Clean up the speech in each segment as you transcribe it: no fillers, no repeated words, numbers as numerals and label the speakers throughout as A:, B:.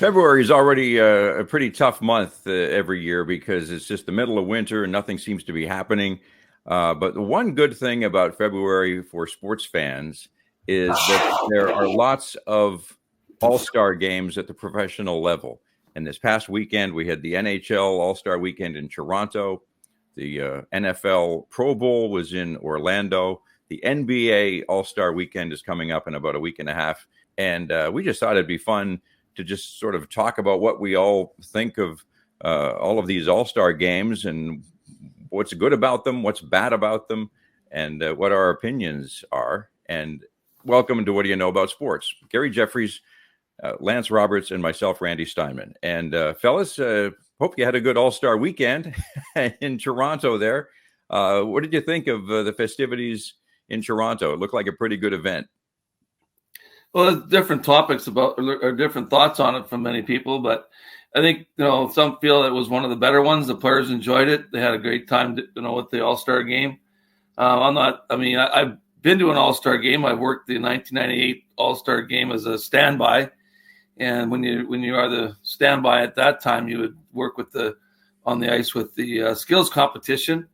A: February is already a pretty tough month every year because it's just the middle of winter and nothing seems to be happening. But the one good thing about February for sports fans is that there are lots of all-star games at the professional level. And this past weekend, we had the NHL All-Star Weekend in Toronto. The NFL Pro Bowl was in Orlando. The NBA All-Star Weekend is coming up in about a week and a half. And we just thought it'd be fun to just sort of talk about what we all think of all of these all-star games and what's good about them, what's bad about them, and what our opinions are. And welcome to What Do You Know About Sports? Gary Jeffries, Lance Roberts, and myself, Randy Steinman. And fellas, hope you had a good all-star weekend in Toronto there. What did you think of the festivities in Toronto? It looked like a pretty good event.
B: Well, there's different topics or different thoughts on it from many people, but I think, some feel it was one of the better ones. The players enjoyed it. They had a great time, with the All-Star game. I've been to an All-Star game. I worked the 1998 All-Star game as a standby. And when you are the standby at that time, you would work on the ice with the skills competition.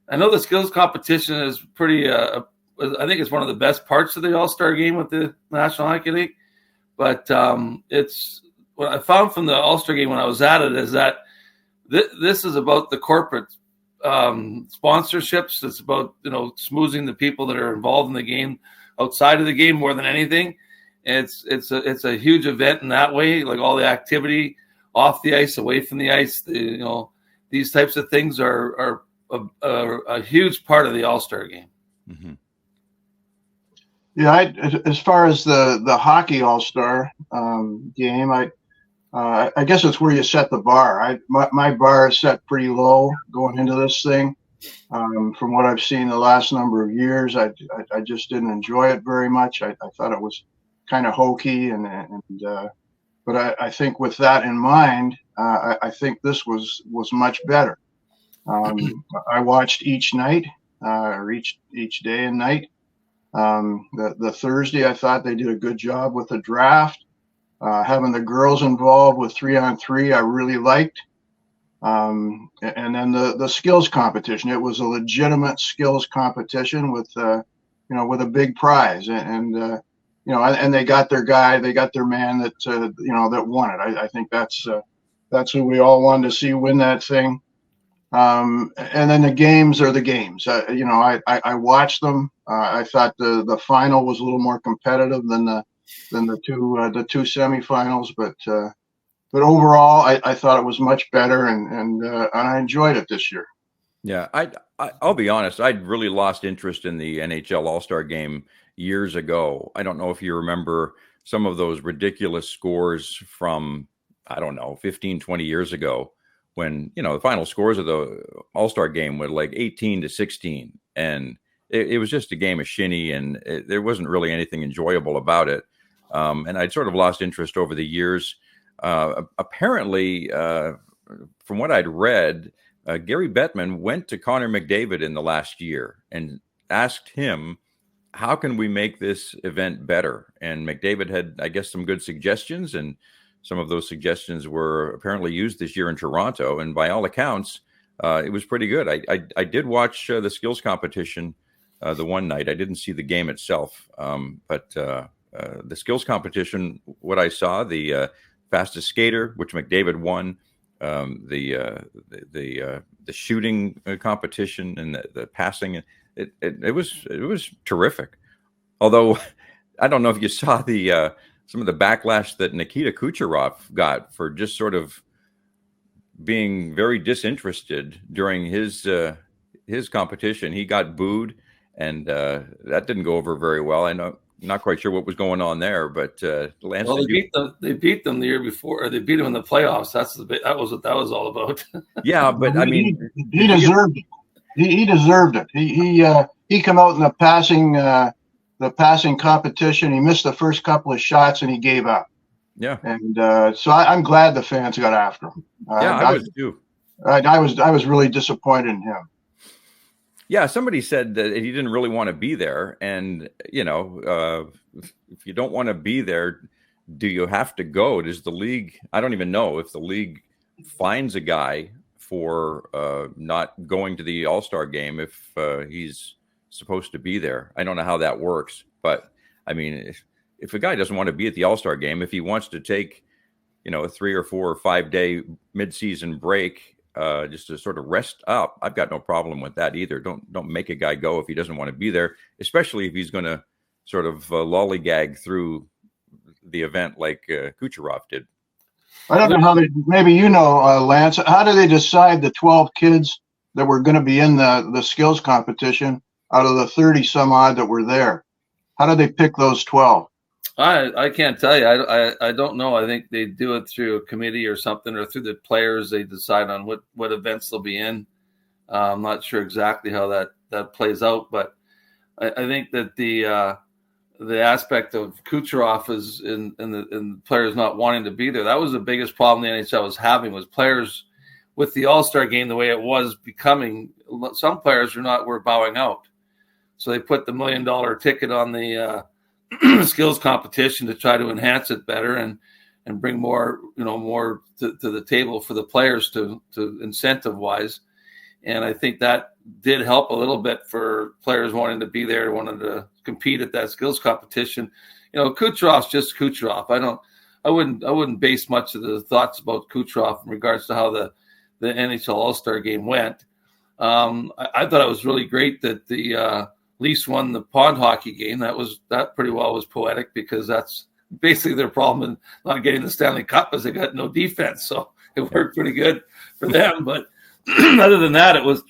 B: I know the skills competition is pretty, I think it's one of the best parts of the All-Star game with the National Hockey League. But it's what I found from the All-Star game when I was at it is that this is about the corporate sponsorships. It's about, smoozing the people that are involved in the game outside of the game more than anything. It's a huge event in that way, like all the activity off the ice, away from the ice. These types of things are a huge part of the All-Star game.
C: Mm-hmm. Yeah, as far as the hockey All-Star game, I guess it's where you set the bar. My bar is set pretty low going into this thing. From what I've seen the last number of years, I just didn't enjoy it very much. I thought it was kind of hokey, but I think with that in mind, I think this was much better. I watched each night, or each day and night. The Thursday, I thought they did a good job with the draft. Having the girls involved with 3-on-3, I really liked. And then the skills competition. It was a legitimate skills competition with a big prize. And they got their guy, they got their man that won it. I think that's who we all wanted to see win that thing. And then the games are the games. I watched them. I thought the final was a little more competitive than the two semifinals, but overall, I thought it was much better, and I enjoyed it this year.
A: Yeah, I'll be honest. I'd really lost interest in the NHL All-Star Game years ago. I don't know if you remember some of those ridiculous scores from, 15, 20 years ago, when, the final scores of the All-Star Game were like 18-16. And it was just a game of shinny, and there wasn't really anything enjoyable about it. And I'd sort of lost interest over the years. Apparently, from what I'd read, Gary Bettman went to Connor McDavid in the last year and asked him, how can we make this event better? And McDavid had, I guess, some good suggestions, and some of those suggestions were apparently used this year in Toronto. And by all accounts, it was pretty good. I did watch the skills competition the one night. I didn't see the game itself, but the skills competition, what I saw, the fastest skater, which McDavid won, the shooting competition, and the passing, it was terrific. Although I don't know if you saw the some of the backlash that Nikita Kucherov got for just sort of being very disinterested during his competition. He got booed, and that didn't go over very well. I know. Not quite sure what was going on there, but Lance.
B: Well, they beat them the year before, or they beat them in the playoffs. That was what that was all about.
A: Yeah, but I mean,
C: he deserved it. He deserved it. He came out in the passing competition. He missed the first couple of shots and he gave up.
A: Yeah,
C: and so I'm glad the fans got after him.
A: I was too.
C: I was really disappointed in him.
A: Yeah, somebody said that he didn't really want to be there. And, if you don't want to be there, do you have to go? Does the league? I don't even know if the league fines a guy for not going to the All-Star game if he's supposed to be there. I don't know how that works, but I mean, if a guy doesn't want to be at the All-Star game, if he wants to take, a 3 or 4 or 5 day mid-season break just to sort of rest up, I've got no problem with that either. Don't make a guy go if he doesn't want to be there, especially if he's going to sort of lollygag through the event like Kucherov did.
C: I don't know how maybe Lance, how do they decide the 12 kids that were going to be in the skills competition out of the 30 some odd that were there? How do they pick those 12?
B: I can't tell you. I don't know. I think they do it through a committee or something, or through the players. They decide on what events they'll be in. I'm not sure exactly how that plays out, but I think that the aspect of Kucherov is in the players not wanting to be there. That was the biggest problem the NHL was having, was players with the All-Star game the way it was becoming. Some players were bowing out, so they put the $1 million ticket on the skills competition to try to enhance it better and bring more to the table for the players to incentive wise. And I think that did help a little bit for players wanting to be there, wanting to compete at that skills competition. Kucherov's just Kucherov. I wouldn't base much of the thoughts about Kucherov in regards to how the NHL All-Star game went. I thought it was really great that the Leafs won the pond hockey game. That pretty well was poetic, because that's basically their problem in not getting the Stanley Cup, is they got no defense. So it worked pretty good for them. But other than that, it was,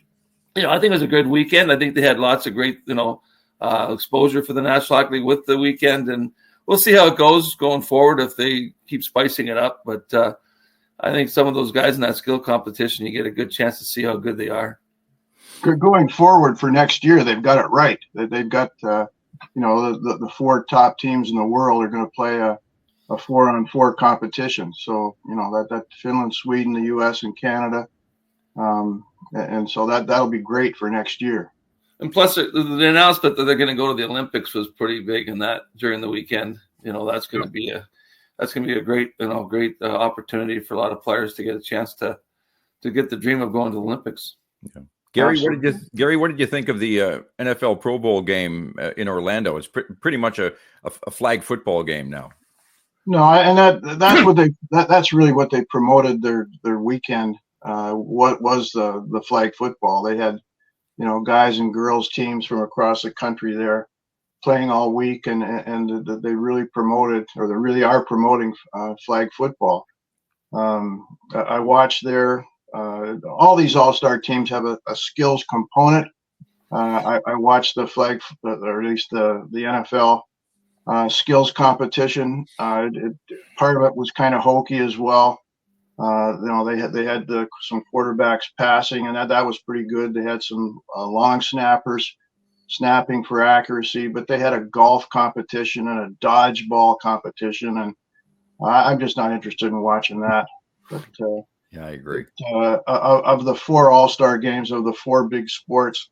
B: I think it was a good weekend. I think they had lots of great, exposure for the National Hockey League with the weekend, and we'll see how it goes going forward if they keep spicing it up. But I think some of those guys in that skill competition, you get a good chance to see how good they are.
C: Going forward for next year, they've got it right. They've got, the 4 top teams in the world are going to play a 4-on-4 competition. So, that Finland, Sweden, the U.S., and Canada. And so that'll be great for next year.
B: And plus, the announcement that they're going to go to the Olympics was pretty big in that during the weekend. That's going to be a great, great opportunity for a lot of players to get a chance to get the dream of going to the Olympics.
A: Yeah. Gary, what did you think of the NFL Pro Bowl game in Orlando? It's pretty much a flag football game now.
C: No, and that's really what they promoted their weekend. What was the flag football? They had, guys and girls teams from across the country there playing all week, and they really promoted, or they really are promoting flag football. I watched all these all-star teams have a skills component. I watched the flag, or at least the NFL skills competition. Part of it was kind of hokey as well. They had some quarterbacks passing, and that was pretty good. They had some long snappers snapping for accuracy, but they had a golf competition and a dodgeball competition, and I'm just not interested in watching that. But
A: yeah, I agree.
C: Of the 4 all-star games, of the 4 big sports,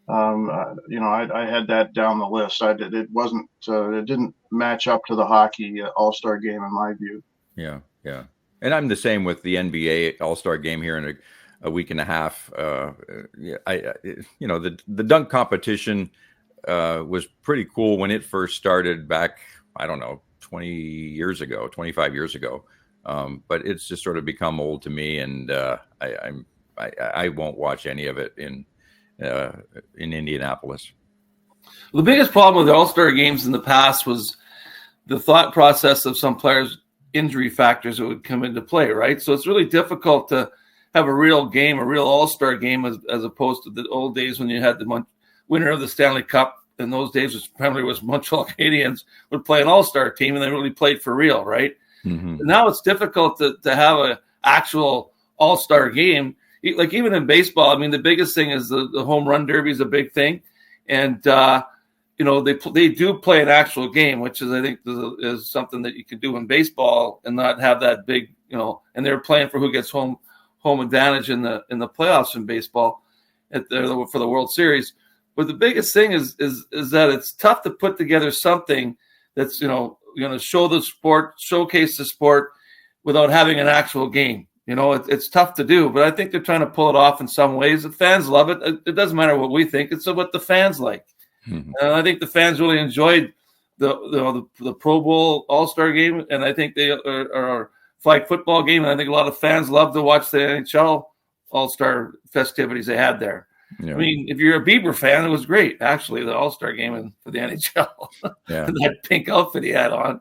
C: I had that down the list. It didn't match up to the hockey all-star game in my view.
A: Yeah. And I'm the same with the NBA All-Star game here in a week and a half. The dunk competition was pretty cool when it first started back, I don't know, 25 years ago. But it's just sort of become old to me, and I won't watch any of it in Indianapolis.
B: Well, the biggest problem with the All-Star games in the past was the thought process of some players' injury factors that would come into play, right? So it's really difficult to have a real game, a real All-Star game, as opposed to the old days when you had the winner of the Stanley Cup. In those days, which primarily was Montreal Canadiens, would play an All-Star team, and they really played for real, right? Mm-hmm. Now it's difficult to have an actual All-Star game. Like even in baseball, I mean, the biggest thing is the home run derby is a big thing. And, they do play an actual game, which is, I think, is something that you could do in baseball and not have that big, and they're playing for who gets home advantage in the playoffs in baseball for the World Series. But the biggest thing is that it's tough to put together something that's, show the sport, showcase the sport without having an actual game. It's tough to do, but I think they're trying to pull it off in some ways. The fans love it. It doesn't matter what we think; it's what the fans like. Mm-hmm. And I think the fans really enjoyed the Pro Bowl All-Star game, and I think they are flag football game, and I think a lot of fans love to watch the NHL All-Star festivities they had there. Yeah. I mean, if you're a Bieber fan, it was great, actually, the All-Star game for the NHL. Yeah. That pink outfit he had on.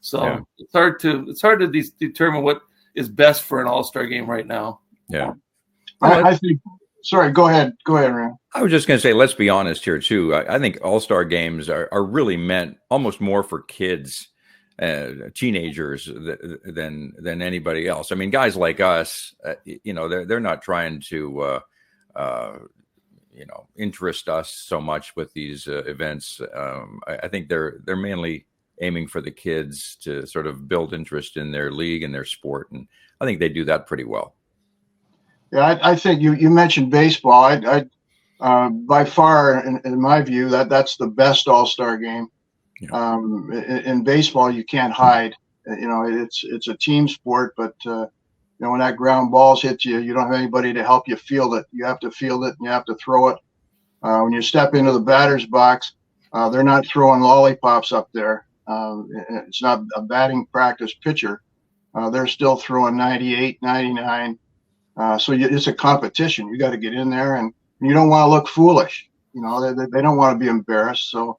B: So yeah. It's hard to determine what is best for an All-Star game right now.
A: Yeah.
C: I think. Sorry, go ahead, Rand.
A: I was just going to say, let's be honest here too. I think All-Star games are really meant almost more for kids, teenagers than anybody else. I mean, guys like us, they're not trying to, interest us so much with these events. I think they're mainly aiming for the kids to sort of build interest in their league and their sport, and I think they do that pretty well.
C: Yeah, I think you mentioned baseball. I by far, in my view, that's the best All-Star game. Yeah. In baseball, you can't hide. It's a team sport, but when that ground balls hit you, you don't have anybody to help you field it. You have to field it and you have to throw it. When you step into the batter's box, they're not throwing lollipops up there. It's not a batting practice pitcher. They're still throwing 98, 99. So it's a competition. You got to get in there, and you don't want to look foolish. They don't want to be embarrassed. So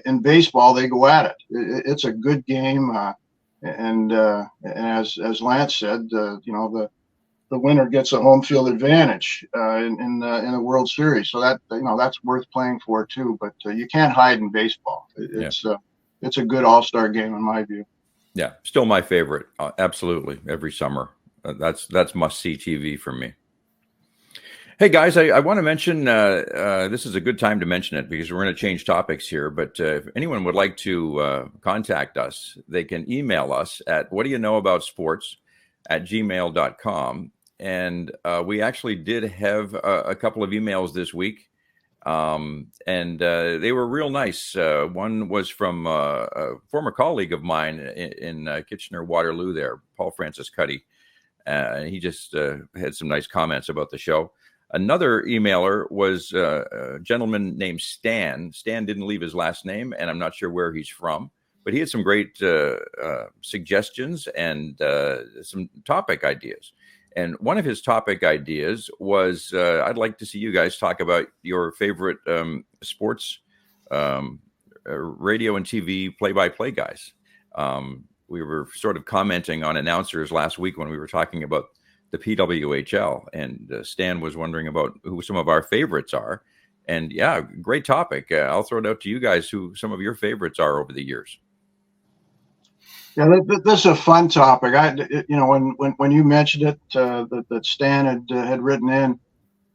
C: in baseball, they go at it. It's a good game, and as Lance said, the winner gets a home field advantage in the World Series. So that's worth playing for too. But you can't hide in baseball. It's a good All-Star game in my view.
A: Yeah, still my favorite. Absolutely, every summer. That's must-see TV for me. Hey, guys, I want to mention, this is a good time to mention it because we're going to change topics here. But if anyone would like to contact us, they can email us at whaddyaknowaboutsports@gmail.com. And we actually did have a couple of emails this week. And they were real nice. One was from a former colleague of mine in Kitchener-Waterloo there, Paul Francis Cuddy. He just had some nice comments about the show. Another emailer was a gentleman named Stan. Stan didn't leave his last name, and I'm not sure where he's from, but he had some great suggestions and some topic ideas. And one of his topic ideas was, I'd like to see you guys talk about your favorite sports radio and TV play-by-play guys. We were sort of commenting on announcers last week when we were talking about the PWHL, and Stan was wondering about who some of our favorites are. And yeah, great topic. I'll throw it out to you guys who some of your favorites are over the years.
C: Yeah, this is a fun topic. When you mentioned it, that Stan had written in,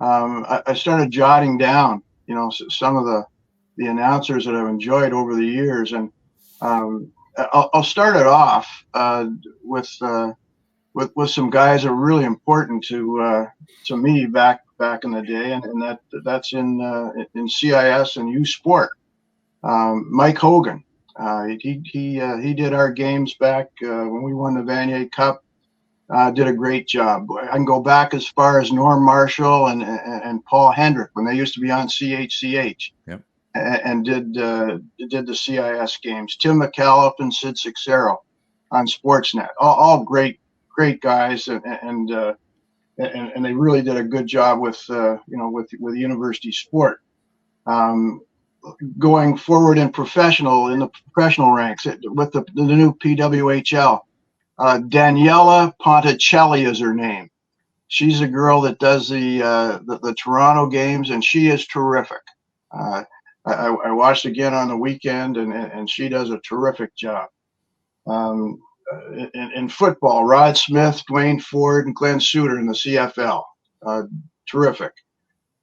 C: I started jotting down, some of the announcers that I've enjoyed over the years, and I'll start it off with some guys that are really important to me back in the day, and that's in CIS and U Sport. Mike Hogan, he did our games back when we won the Vanier Cup. Did a great job. I can go back as far as Norm Marshall and Paul Hendrick when they used to be on CHCH. Yep. And did the CIS games. Tim McAuliffe and Sid Sixero on Sportsnet. All great guys, and they really did a good job with university sport. Going forward in the professional ranks with the new PWHL, Daniela Ponticelli is her name. She's a girl that does the Toronto games, and she is terrific. I watched again on the weekend, and she does a terrific job. In football, Rod Smith, Dwayne Ford, and Glenn Suter in the CFL. Terrific.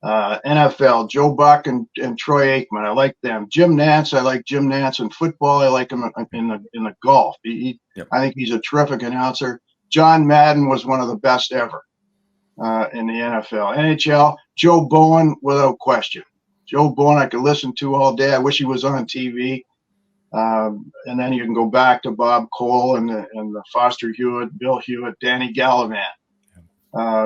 C: NFL, Joe Buck and Troy Aikman. I like them. Jim Nantz, I like Jim Nantz. In football, I like him in the golf. Yep. I think he's a terrific announcer. John Madden was one of the best ever in the NFL. NHL, Joe Bowen, without question. Joe Bowen I could listen to all day. I wish he was on TV. And then you can go back to Bob Cole and the Foster Hewitt, Bill Hewitt, Danny Gallivan.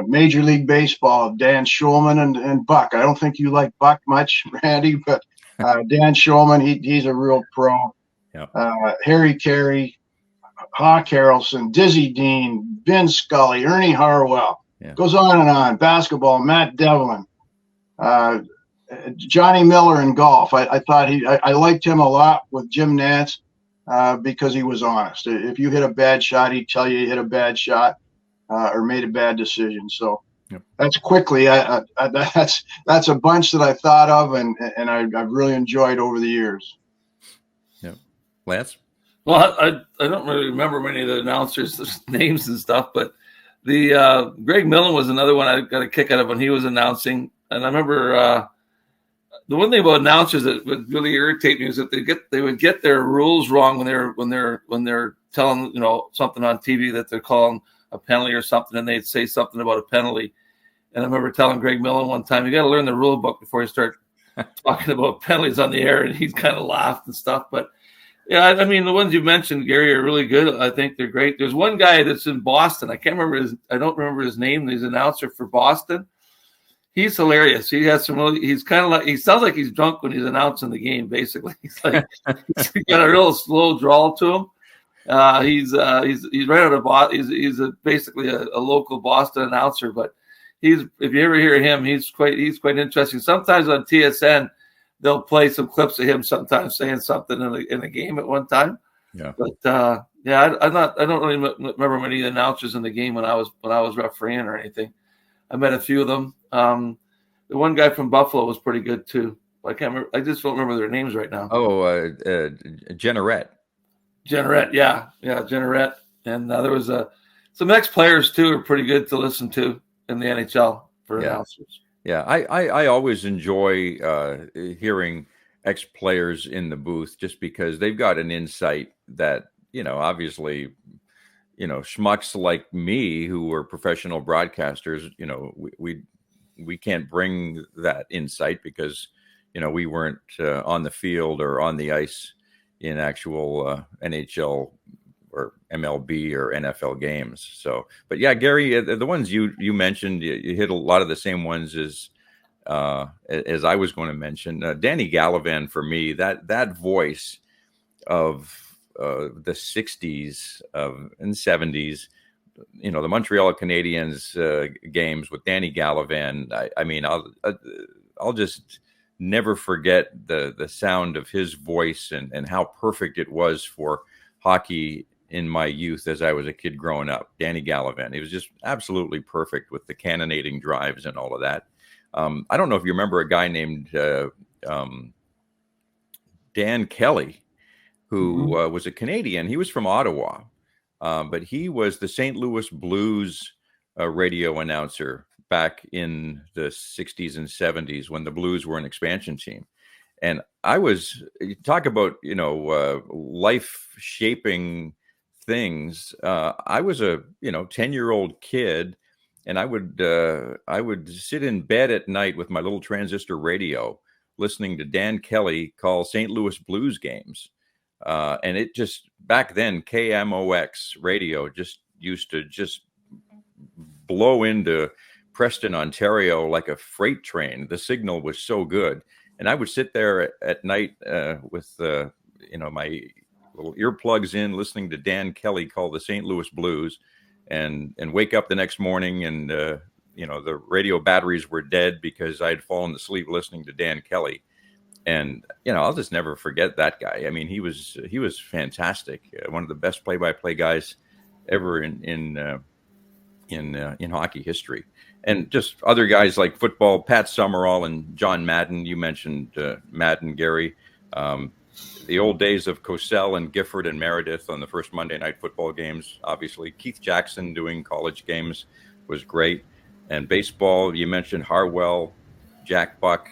C: Major League Baseball, Dan Schulman and Buck. I don't think you like Buck much, Randy, but Dan Schulman, he's a real pro.
A: Yeah.
C: Harry Carey, Hawk Harrelson, Dizzy Dean, Vin Scully, Ernie Harwell.
A: Yeah.
C: Goes on and on. Basketball, Matt Devlin, Johnny Miller in golf. I thought I liked him a lot with Jim Nantz because he was honest. If you hit a bad shot, he'd tell you hit a bad shot or made a bad decision. So that's quickly. That's a bunch that I thought of and I've really enjoyed over the years.
A: Yeah, Lance.
B: Well, I don't really remember many of the announcers' names and stuff, but the Greg Millen was another one I got a kick out of when he was announcing. And I remember the one thing about announcers that would really irritate me is that they would get their rules wrong when they're telling something on TV that they're calling a penalty or something, and they'd say something about a penalty. And I remember telling Greg Millen one time, you got to learn the rule book before you start talking about penalties on the air, and he kind of laughed and stuff. But yeah, I mean, the ones you mentioned, Gary, are really good. I think they're great. There's one guy that's in Boston. I don't remember his name. He's an announcer for Boston. He's hilarious. He has he's kind of like, he sounds like he's drunk when he's announcing the game, basically. He's like, he's got a real slow drawl to him. He's right out of Boston. He's basically a local Boston announcer, but if you ever hear him, he's quite interesting. Sometimes on TSN, they'll play some clips of him sometimes saying something in a game at one time.
A: Yeah.
B: But I don't really remember many announcers in the game when I was refereeing or anything. I met a few of them. The one guy from Buffalo was pretty good too. I can't remember. I just don't remember their names right now.
A: Oh, Jenneret.
B: Jenneret, yeah, Jenneret. And there was some ex-players too are pretty good to listen to in the NHL for announcers.
A: Yeah, I always enjoy hearing ex-players in the booth just because they've got an insight that, obviously, schmucks like me who are professional broadcasters, we can't bring that insight because, we weren't on the field or on the ice in actual NHL or MLB or NFL games. So, but yeah, Gary, the ones you mentioned, you hit a lot of the same ones as I was going to mention. Danny Gallivan, for me, that voice of the 60s and 70s, the Montreal Canadiens games with Danny Gallivan. I mean, I'll just never forget the sound of his voice and how perfect it was for hockey in my youth as I was a kid growing up. Danny Gallivan, he was just absolutely perfect with the cannonading drives and all of that. I don't know if you remember a guy named Dan Kelly, who was a Canadian. He was from Ottawa, but he was the St. Louis Blues radio announcer back in the 60s and 70s when the Blues were an expansion team. And talk about, life-shaping things. I was a 10-year-old kid, and I would sit in bed at night with my little transistor radio listening to Dan Kelly call St. Louis Blues games. And it just, back then, KMOX radio just used to just blow into Preston, Ontario like a freight train. The signal was so good. And I would sit there at night with my little earplugs in, listening to Dan Kelly call the St. Louis Blues, and wake up the next morning and the radio batteries were dead because I had fallen asleep listening to Dan Kelly. And I'll just never forget that guy. I mean, he was fantastic. One of the best play-by-play guys ever in hockey history. And just other guys like football, Pat Summerall and John Madden. You mentioned Madden, Gary. The old days of Cosell and Gifford and Meredith on the first Monday night football games, obviously. Keith Jackson doing college games was great. And baseball, you mentioned Harwell, Jack Buck,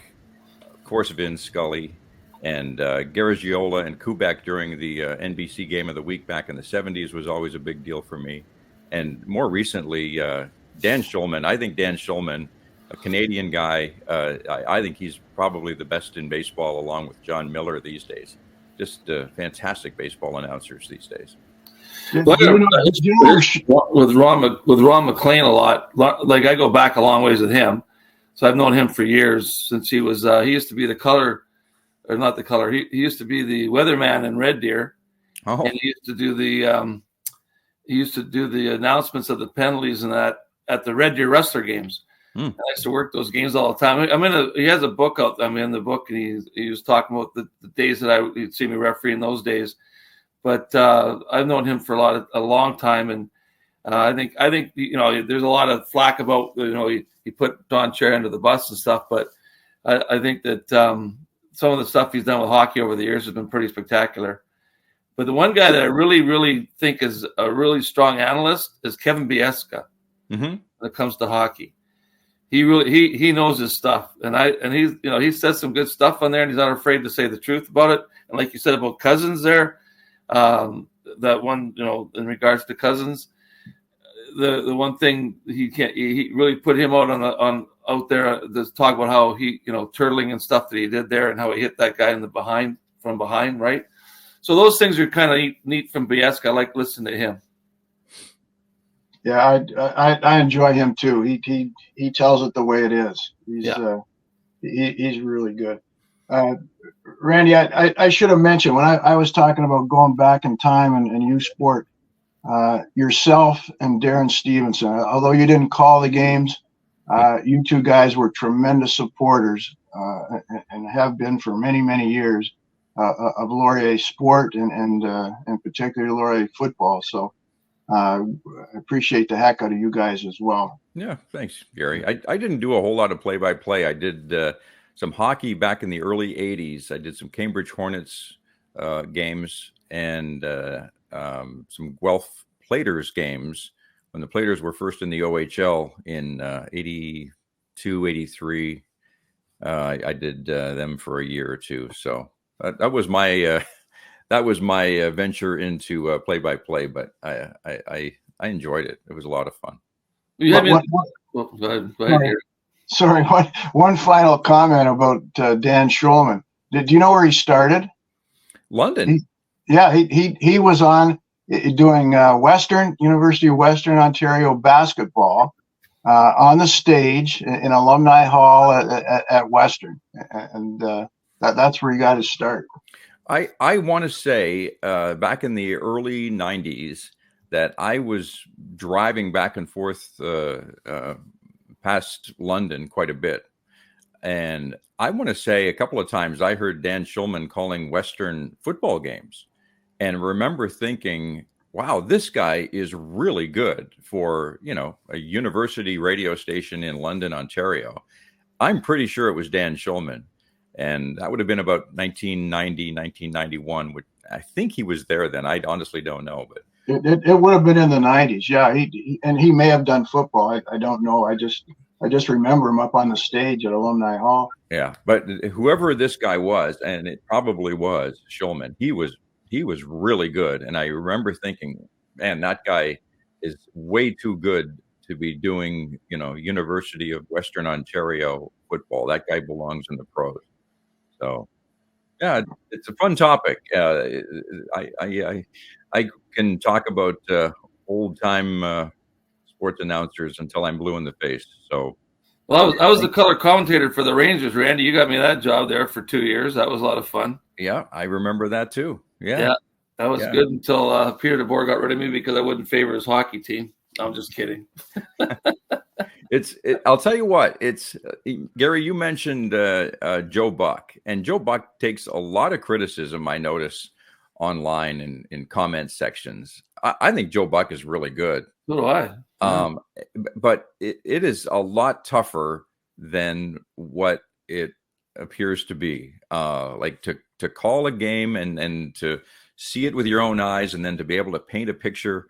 A: of course, Vin Scully, and Garagiola and Kubek during the NBC Game of the Week back in the 70s was always a big deal for me. And more recently, Dan Schulman. I think Dan Schulman, a Canadian guy, I think he's probably the best in baseball along with John Miller these days. just fantastic baseball announcers these days.
B: With Ron McLean a lot. Like I go back a long ways with him, so I've known him for years since he was. He used to be the color, or not the color. He used to be the weatherman in Red Deer, and he used to do the announcements of the penalties and that at the Red Deer Wrestler games. I used to work those games all the time. He has a book out. I'm in the book, and he was talking about the days that he'd see me referee in those days. But I've known him for a long time, and I think there's a lot of flack about he put Don Cherry under the bus and stuff. But I think that some of the stuff he's done with hockey over the years has been pretty spectacular. But the one guy that I really, really think is a really strong analyst is Kevin Biesca when it comes to hockey. He knows his stuff, and he says some good stuff on there, and he's not afraid to say the truth about it. And like you said about Cousins there. That one, in regards to Cousins, the one thing he really put him out there to talk about how he, turtling and stuff that he did there and how he hit that guy from behind, right? So those things are kind of neat from Biesca. I like listening to him.
C: Yeah, I enjoy him too. He tells it the way it is. He's really good. Randy, I should have mentioned when I was talking about going back in time and U Sport, yourself and Darren Stevenson, although you didn't call the games, you two guys were tremendous supporters and have been for many, many years of Laurier sport and particularly Laurier football. So I appreciate the heck out of you guys as well.
A: Yeah, thanks, Gary. I didn't do a whole lot of play-by-play. I did some hockey back in the early 80s. I did some Cambridge Hornets games and some Guelph Platers games when the Platers were first in the OHL in 82, 83. I did them for a year or two. So that was my venture into play-by-play, but I enjoyed it. It was a lot of fun.
B: Go ahead, Gary.
C: Sorry, one final comment about Dan Schulman. Did you know where he started?
A: London.
C: He was on doing University of Western Ontario basketball on the stage in Alumni Hall at Western, and that's where he got his start.
A: I want to say back in the early 90s that I was driving back and forth past London quite a bit. And I want to say a couple of times I heard Dan Schulman calling Western football games and remember thinking, wow, this guy is really good for, a university radio station in London, Ontario. I'm pretty sure it was Dan Schulman. And that would have been about 1990, 1991. Which I think he was there then. I honestly don't know, but
C: it would have been in the 90s. Yeah, he may have done football. I don't know. I just remember him up on the stage at Alumni Hall.
A: Yeah, but whoever this guy was, and it probably was Schulman, he was really good. And I remember thinking, man, that guy is way too good to be doing, University of Western Ontario football. That guy belongs in the pros. So, yeah, it's a fun topic. I can talk about old time sports announcers until I'm blue in the face. So,
B: well, I was the color commentator for the Rangers. Randy, you got me that job there for 2 years. That was a lot of fun.
A: Yeah, I remember that too. Yeah,
B: that was good until Peter DeBoer got rid of me because I wouldn't favor his hockey team. No, I'm just kidding.
A: I'll tell you what. It's Gary. You mentioned Joe Buck, and Joe Buck takes a lot of criticism. I notice online and in comment sections. I think Joe Buck is really good.
B: So do I. Yeah.
A: But it is a lot tougher than what it appears to be. Like to call a game and to see it with your own eyes, and then to be able to paint a picture.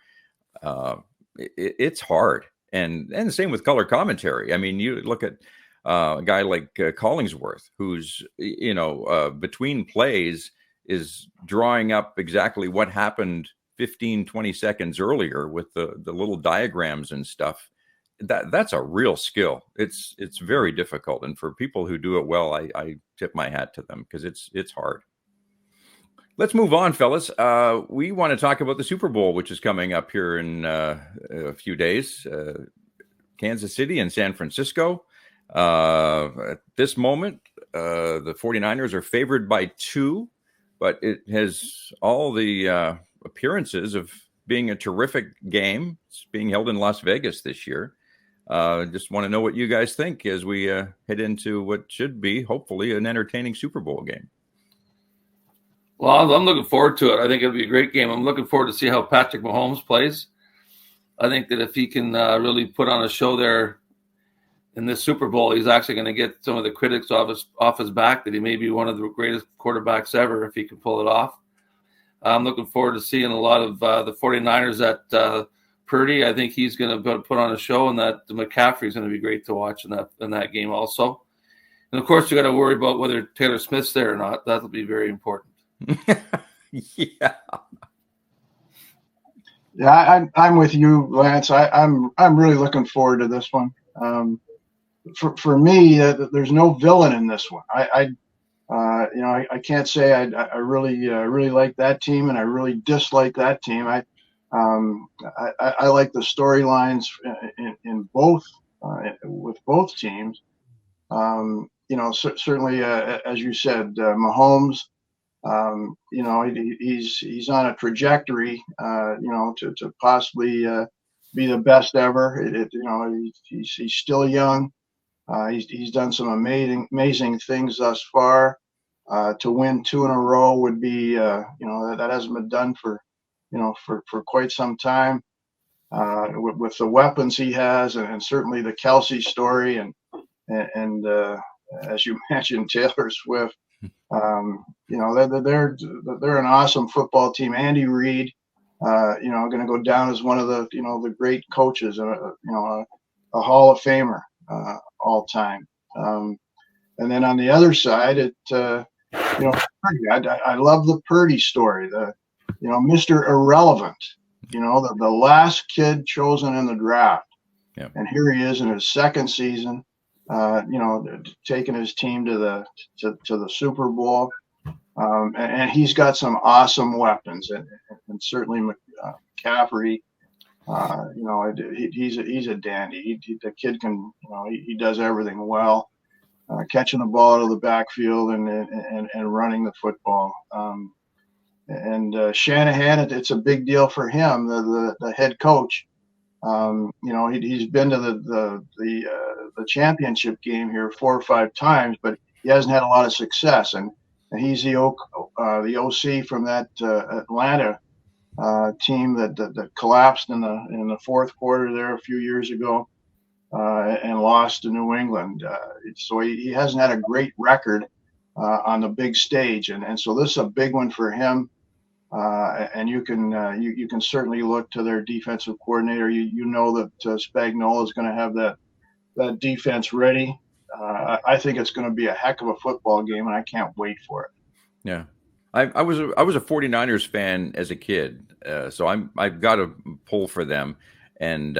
A: It's hard. And the same with color commentary. I mean, you look at a guy like Collingsworth, who's, between plays is drawing up exactly what happened 15, 20 seconds earlier with the little diagrams and stuff. That's a real skill. It's very difficult. And for people who do it well, I tip my hat to them because it's hard. Let's move on, fellas. We want to talk about the Super Bowl, which is coming up here in a few days. Kansas City and San Francisco. At this moment, the 49ers are favored by 2, but it has all the appearances of being a terrific game. It's being held in Las Vegas this year. Just want to know what you guys think as we head into what should be, hopefully, an entertaining Super Bowl game.
B: Well, I'm looking forward to it. I think it'll be a great game. I'm looking forward to see how Patrick Mahomes plays. I think that if he can really put on a show there in this Super Bowl, he's actually going to get some of the critics off his back, that he may be one of the greatest quarterbacks ever if he can pull it off. I'm looking forward to seeing a lot of the 49ers at Purdy. I think he's going to put on a show, and that McCaffrey is going to be great to watch in that game also. And, of course, you got to worry about whether Taylor Smith's there or not. That'll be very important.
A: Yeah.
C: Yeah, I'm with you, Lance. I'm really looking forward to this one. For me, there's no villain in this one. I can't say I really like that team, and I really dislike that team. I like the storylines in both with both teams. Certainly, as you said, Mahomes. He's on a trajectory, to possibly be the best ever. He's still young. He's done some amazing things thus far. To win 2 in a row would be, that hasn't been done for quite some time. With the weapons he has, and certainly the Kelsey story, and as you mentioned, Taylor Swift. They're an awesome football team. Andy Reid, going to go down as one of the great coaches, a Hall of Famer all time. And then on the other side, I love the Purdy story. Mr. Irrelevant. The last kid chosen in the draft,
A: yeah.
C: And here he is in his second season. Taking his team to the Super Bowl, and he's got some awesome weapons, and certainly McCaffrey. He's a dandy. The kid can, he does everything well, catching the ball out of the backfield and running the football. And Shanahan, it's a big deal for him, the head coach. He's been to the championship game here 4 or 5 times, but he hasn't had a lot of success. And he's the OC from that Atlanta team that collapsed in the fourth quarter there a few years ago, and lost to New England. So he hasn't had a great record on the big stage, and so this is a big one for him. And you can certainly look to their defensive coordinator. You know that Spagnuolo is going to have that defense ready. I think it's going to be a heck of a football game, and I can't wait for it.
A: Yeah, I was a 49ers fan as a kid, so I've got a pull for them. And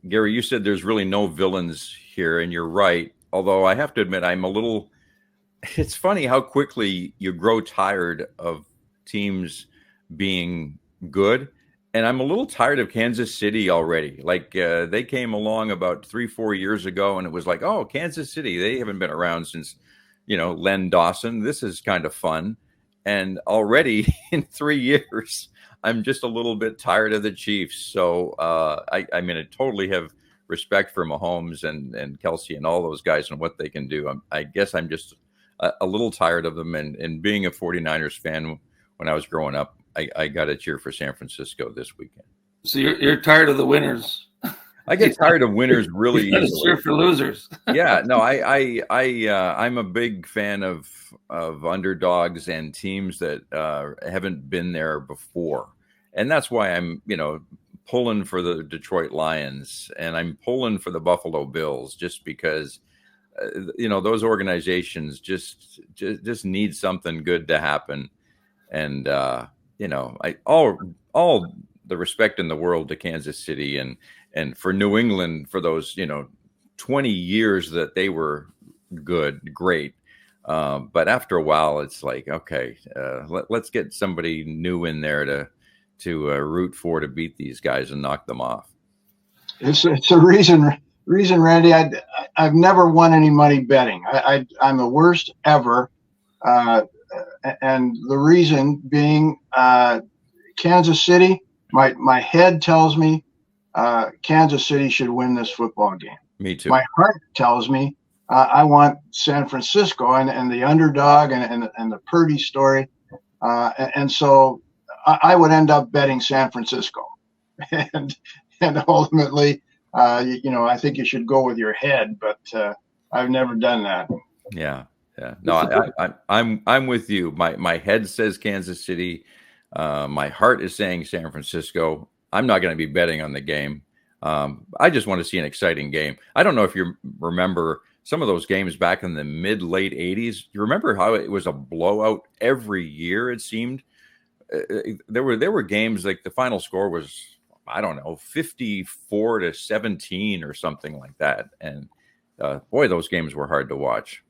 A: Gary, you said there's really no villains here, and you're right. Although I have to admit, it's funny how quickly you grow tired of teams being good. And I'm a little tired of Kansas City already. Like they came along about 3-4 years ago, and it was like, oh, Kansas City, they haven't been around since, Len Dawson. This is kind of fun. And already in 3 years, I'm just a little bit tired of the Chiefs. So I totally have respect for Mahomes and Kelsey and all those guys and what they can do. I guess I'm just a little tired of them. And being a 49ers fan when I was growing up, I got to cheer for San Francisco this weekend.
B: So you're tired of the winners.
A: I get tired of winners really easily.
B: Cheer for losers.
A: Yeah, no, I'm a big fan of underdogs and teams that haven't been there before, and that's why I'm pulling for the Detroit Lions and I'm pulling for the Buffalo Bills just because those organizations just need something good to happen, and all the respect in the world to Kansas City and for New England for those 20 years that they were great. But after a while, it's like, okay, let's get somebody new in there to root for, to beat these guys and knock them off.
C: It's a reason, Randy. I've never won any money betting. I'm the worst ever, and the reason being Kansas City. My head tells me Kansas City should win this football game.
A: Me too.
C: My heart tells me I want San Francisco and the underdog and the Purdy story, and so I would end up betting San Francisco, and ultimately, I think you should go with your head, but I've never done that.
A: Yeah. No, I'm with you. My head says Kansas City. My heart is saying San Francisco. I'm not going to be betting on the game. I just want to see an exciting game. I don't know if you remember some of those games back in the late 80s. You remember how it was a blowout every year, it seemed? There were games like the final score was, I don't know, 54-17 or something like that. And boy, those games were hard to watch.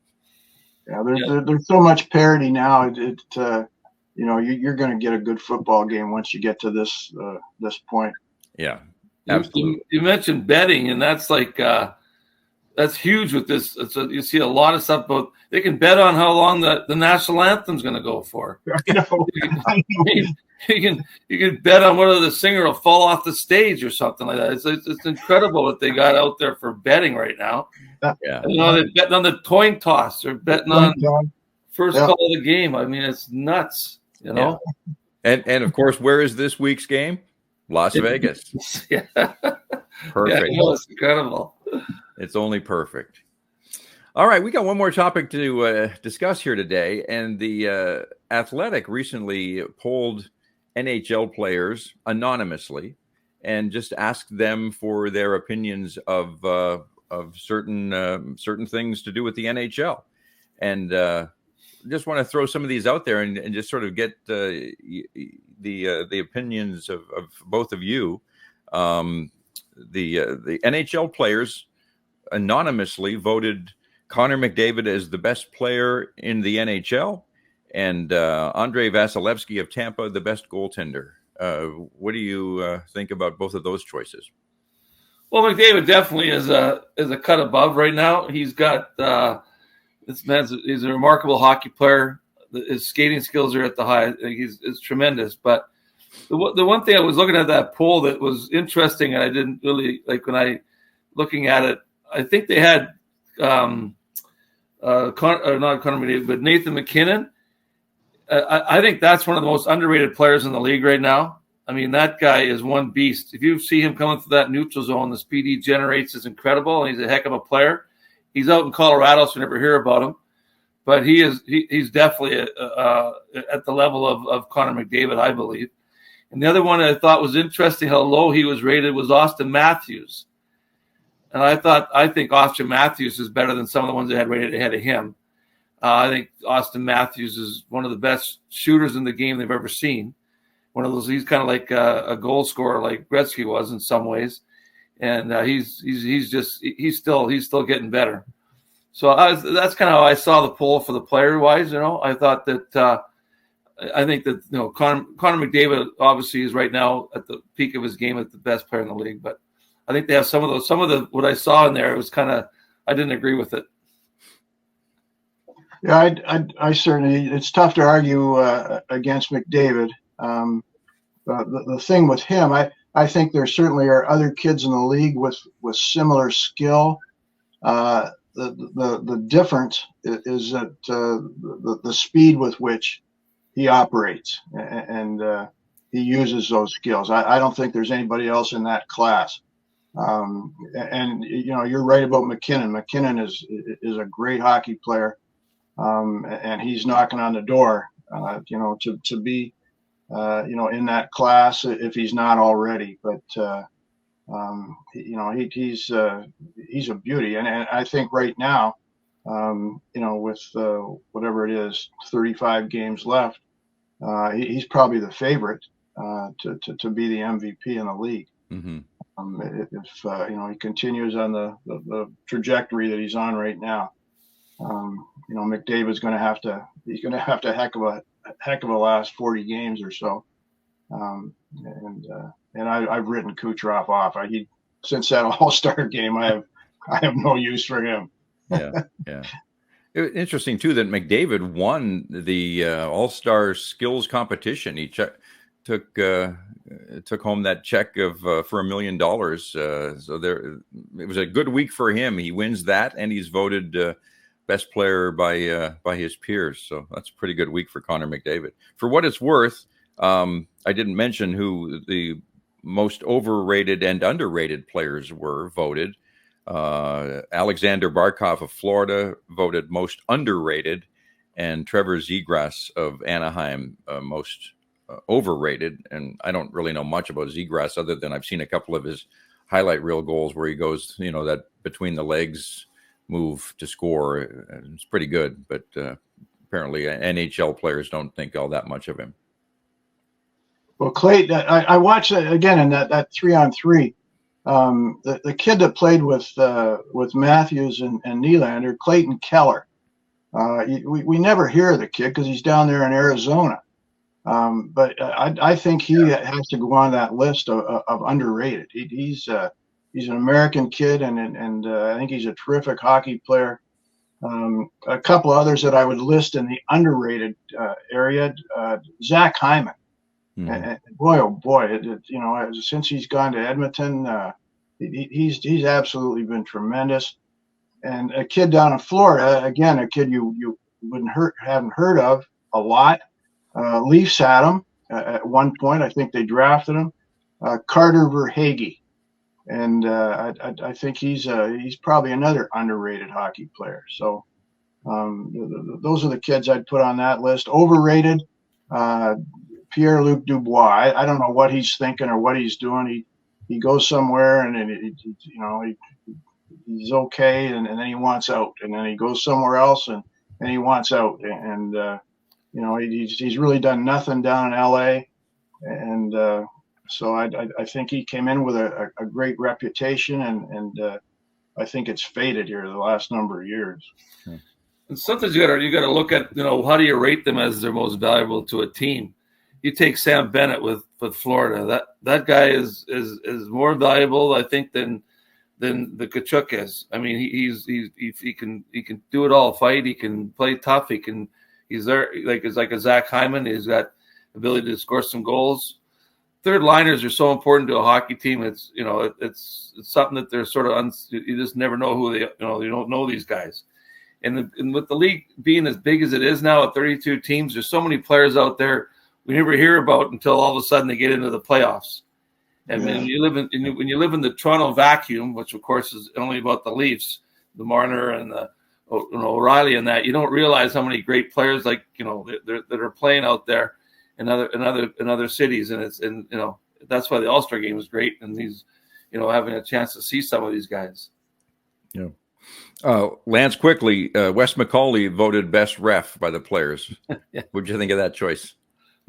C: Yeah, there's so much parity now. You're going to get a good football game once you get to this point.
A: Yeah, absolutely.
B: You mentioned betting, and that's like that's huge with this. You see a lot of stuff about they can bet on how long the national anthem's going to go for.
C: I know.
B: You can bet on whether the singer will fall off the stage or something like that. It's incredible what they got out there for betting right now.
A: Yeah,
B: they're betting on the coin toss. They're betting on first call of the game. I mean, it's nuts.
A: Yeah. And of course, where is this week's game? Las Vegas.
B: Yeah.
A: Perfect.
B: Yeah, it's incredible.
A: It's only perfect. All right, we got one more topic to discuss here today, and the Athletic recently polled NHL players anonymously and just asked them for their opinions of certain things to do with the NHL, and just want to throw some of these out there and just sort of get the opinions of both of you. The NHL players anonymously voted Connor McDavid as the best player in the NHL, and Andrei Vasilevsky of Tampa the best goaltender. What do you think about both of those choices?
B: Well, McDavid definitely is a cut above right now. He's got this man's he's a remarkable hockey player. His skating skills are at the high. It's tremendous. But the one thing I was looking at that poll that was interesting, and I didn't really like when I looking at it. I think they had not Connor McDavid, but Nathan McKinnon. I think that's one of the most underrated players in the league right now. I mean, that guy is one beast. If you see him coming through that neutral zone, the speed he generates is incredible, and he's a heck of a player. He's out in Colorado, so you never hear about him. But he's definitely at the level of Connor McDavid, I believe. And the other one I thought was interesting how low he was rated was Austin Matthews. And I think Austin Matthews is better than some of the ones that had rated ahead of him. I think Austin Matthews is one of the best shooters in the game they've ever seen. One of those, he's kind of like a goal scorer like Gretzky was in some ways. And he's still getting better. So that's kind of how I saw the poll for the player wise. I thought that I think that Connor McDavid obviously is right now at the peak of his game as the best player in the league. But I think they have some of the what I saw in there. It was kind of I didn't agree with it.
C: Yeah, I certainly. It's tough to argue against McDavid. The thing with him, I think there certainly are other kids in the league with similar skill. The difference is that the speed with which he operates and he uses those skills. I don't think there's anybody else in that class. And you're right about McKinnon. McKinnon is a great hockey player, and he's knocking on the door. To be in that class if he's not already. But he's a beauty, and I think right now, with whatever it is, 35 games left, he's probably the favorite to be the MVP in the league.
A: Mm-hmm.
C: If he continues on the trajectory that he's on right now. McDavid's going to have to heck of a last 40 games or so. And I've written Kucherov off. Since that All-Star game, I have no use for him.
A: Yeah. Interesting too that McDavid won the All-Star skills competition. He took home that check of for $1 million. So it was a good week for him. He wins that, and he's voted best player by his peers. So that's a pretty good week for Connor McDavid. For what it's worth, I didn't mention who the most overrated and underrated players were voted. Alexander Barkov of Florida voted most underrated, and Trevor Zegras of Anaheim most overrated. And I don't really know much about Zegras other than I've seen a couple of his highlight reel goals where he goes, that between the legs move to score. It's pretty good, but apparently NHL players don't think all that much of him.
C: Well, Clayton, I watched it again in that 3-on-3. The kid that played with Matthews and Nylander, Clayton Keller. We never hear of the kid because he's down there in Arizona. But I think he has to go on that list of underrated. He's an American kid, and I think he's a terrific hockey player. A couple others that I would list in the underrated area, Zach Hyman. And boy, oh boy, since he's gone to Edmonton, he's absolutely been tremendous. And a kid down in Florida, again, a kid you haven't heard of a lot. Leafs had him at one point. I think they drafted him, Carter Verhaeghe, and I think he's probably another underrated hockey player. So those are the kids I'd put on that list. Overrated. Pierre-Luc Dubois. I don't know what he's thinking or what he's doing. He goes somewhere and he's okay, and then he wants out, and then he goes somewhere else and he wants out, and he's really done nothing down in LA, and so I think he came in with a great reputation, and I think it's faded here the last number of years.
B: And sometimes you got to look at how do you rate them as their most valuable to a team. You take Sam Bennett with Florida. That guy is more valuable, I think, than the Tkachuk is. I mean, he can do it all. Fight. He can play tough. He's there it's like a Zach Hyman. He's got ability to score some goals. Third liners are so important to a hockey team. It's something that they're sort of you just never know who they you don't know these guys. And with the league being as big as it is now at 32 teams, there's so many players out there we never hear about until all of a sudden they get into the playoffs. And when you live in the Toronto vacuum, which of course is only about the Leafs, the Marner and the O'Reilly and that, you don't realize how many great players that are playing out there in other cities, and that's why the All-Star game is great, and these having a chance to see some of these guys.
A: Yeah. Lance, quickly, Wes McCauley voted best ref by the players.
B: Yeah.
A: What did you think of that choice?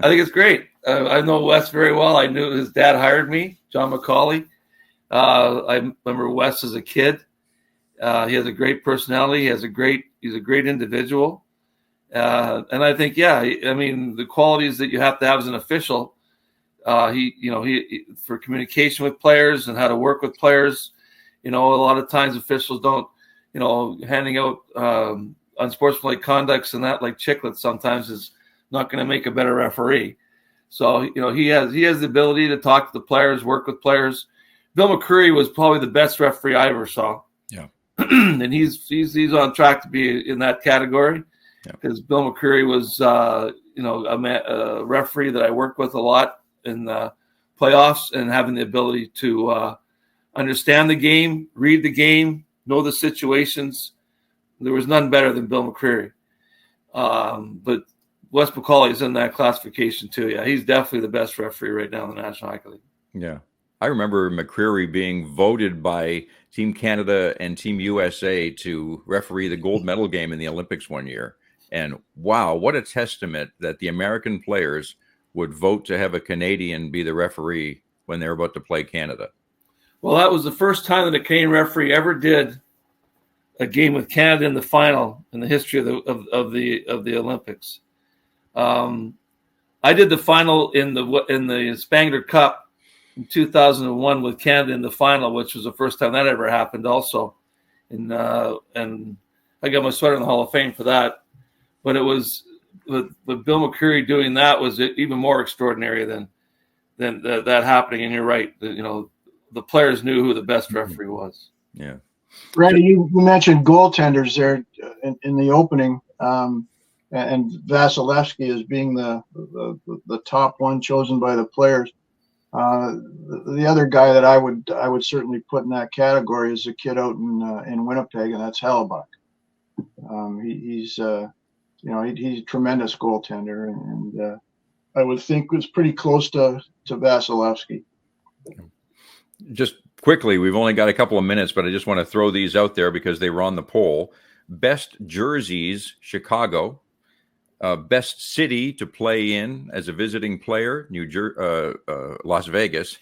B: I think it's great. I know Wes very well. I knew his dad hired me, John McCauley. I remember Wes as a kid. He has a great personality. He's a great individual. And I think, the qualities that you have to have as an official, he for communication with players and how to work with players. A lot of times officials don't, handing out unsportsmanlike conducts and that like chiclets sometimes is not going to make a better referee. So, he has the ability to talk to the players, work with players. Bill McCreary was probably the best referee I ever saw. Yeah. And he's on track to be in that category because Bill McCreary was, a referee that I worked with a lot in the playoffs and having the ability to understand the game, read the game, know the situations. There was none better than Bill McCreary. But Wes McCauley is in that classification too. Yeah, he's definitely the best referee right now in the National Hockey League. Yeah.
A: I remember McCreary being voted by Team Canada and Team USA to referee the gold medal game in the Olympics one year. And wow, what a testament that the American players would vote to have a Canadian be the referee when they're about to play Canada.
B: Well, that was the first time that a Canadian referee ever did a game with Canada in the final in the history of the Olympics. I did the final in the Spangler Cup in 2001 with Canada in the final, which was the first time that ever happened. Also, and I got my sweater in the Hall of Fame for that. But it was with Bill McCreary doing that was even more extraordinary than that happening. And you're right, the players knew who the best referee was.
A: Yeah.
C: Randy, you mentioned goaltenders there in the opening, and Vasilevsky as being the top one chosen by the players. The other guy that I would certainly put in that category is a kid out in Winnipeg, and that's Hellebuck. He's a tremendous goaltender, and I would think was pretty close to Vasilevsky.
A: Just quickly, we've only got a couple of minutes, but I just want to throw these out there because they were on the poll. Best jerseys, Chicago. Best city to play in as a visiting player, Las Vegas.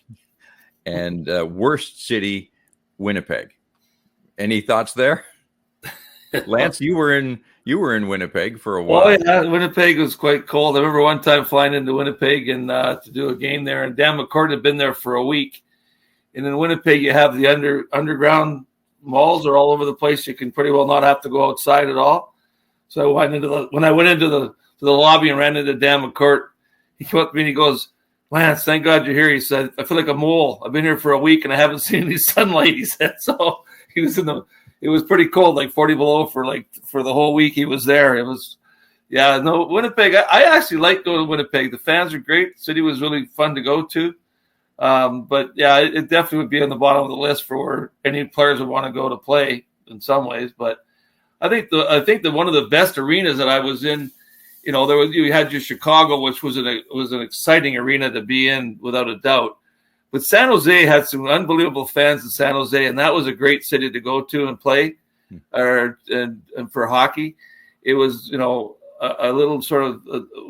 A: And worst city, Winnipeg. Any thoughts there? Lance, you were in Winnipeg for a while.
B: Oh yeah, Winnipeg was quite cold. I remember one time flying into Winnipeg and to do a game there, and Dan McCord had been there for a week. And in Winnipeg, you have the underground malls are all over the place. You can pretty well not have to go outside at all. So when I went into the lobby and ran into Dan McCourt, he came up to me and he goes, "Lance, thank God you're here." He said, "I feel like a mole. I've been here for a week and I haven't seen any sunlight." He said, so he was it was pretty cold, like 40 below for the whole week he was there. It was, Winnipeg. I actually like going to Winnipeg. The fans are great. The city was really fun to go to. But yeah, it definitely would be on the bottom of the list for where any players would want to go to play in some ways. But I think that one of the best arenas that I was in, you had your Chicago, which was an exciting arena to be in without a doubt. But San Jose had some unbelievable fans in San Jose, and that was a great city to go to and play, and for hockey. It was a little sort of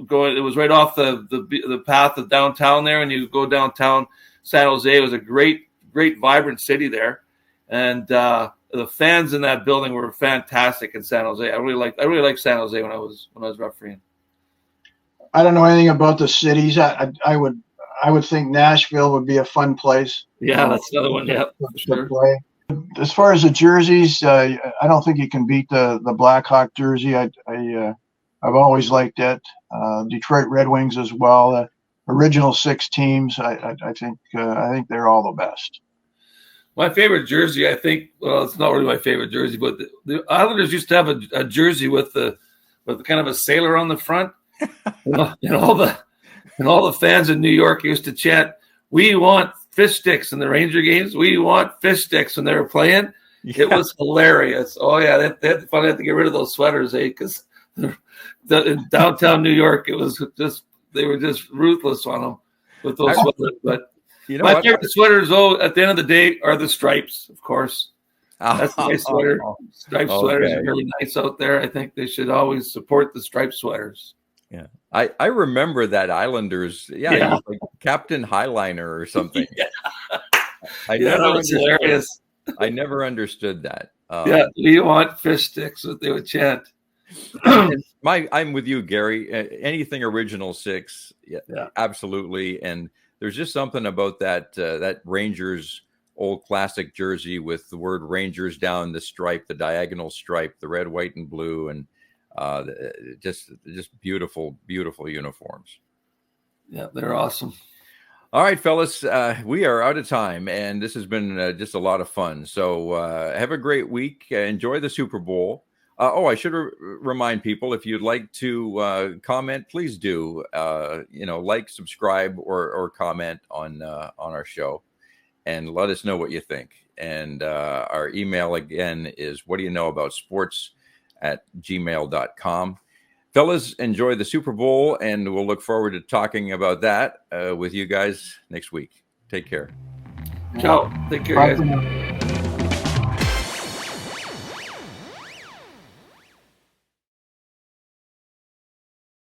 B: going. It was right off the path of downtown there, and you go downtown San Jose. It was a great vibrant city there, and the fans in that building were fantastic in San Jose. I really liked San Jose when I was refereeing.
C: I don't know anything about the cities. I would think Nashville would be a fun place.
B: Yeah, that's another one. Yeah,
C: to play. As far as the jerseys, I don't think you can beat the Blackhawk jersey. I've always liked it. Detroit Red Wings as well. The original 6 teams. I think they're all the best.
B: My favorite jersey, I think. Well, it's not really my favorite jersey, but the Islanders used to have a jersey with kind of a sailor on the front. And all the fans in New York used to chant, "We want fish sticks" in the Ranger games. "We want fish sticks" when they were playing. Yeah. It was hilarious. Oh yeah, they had to get rid of those sweaters, because in downtown New York, it was just they were just ruthless on them with those sweaters. But my favorite sweaters, though, at the end of the day, are the stripes, of course. That's a nice sweater. Striped sweaters are really nice out there. I think they should always support the striped sweaters.
A: Yeah, I remember that Islanders. Yeah, he was like Captain Highliner or something. Yeah.
B: That was hilarious.
A: I never understood that.
B: We want fish sticks, what they would chant.
A: I'm with you, Gary. Anything original 6, absolutely. And there's just something about that Rangers old classic jersey with the word Rangers down the stripe, the diagonal stripe, the red, white, and blue, and just beautiful uniforms.
B: Yeah, they're awesome.
A: All right, fellas, we are out of time, and this has been just a lot of fun. So have a great week. Enjoy the Super Bowl. I should remind people, if you'd like to comment, please do. Like, subscribe, or comment on our show, and let us know what you think. And our email again is whaddyaknowaboutsports@gmail.com. Fellas, enjoy the Super Bowl, and we'll look forward to talking about that with you guys next week. Take care.
B: Ciao. Take care, guys.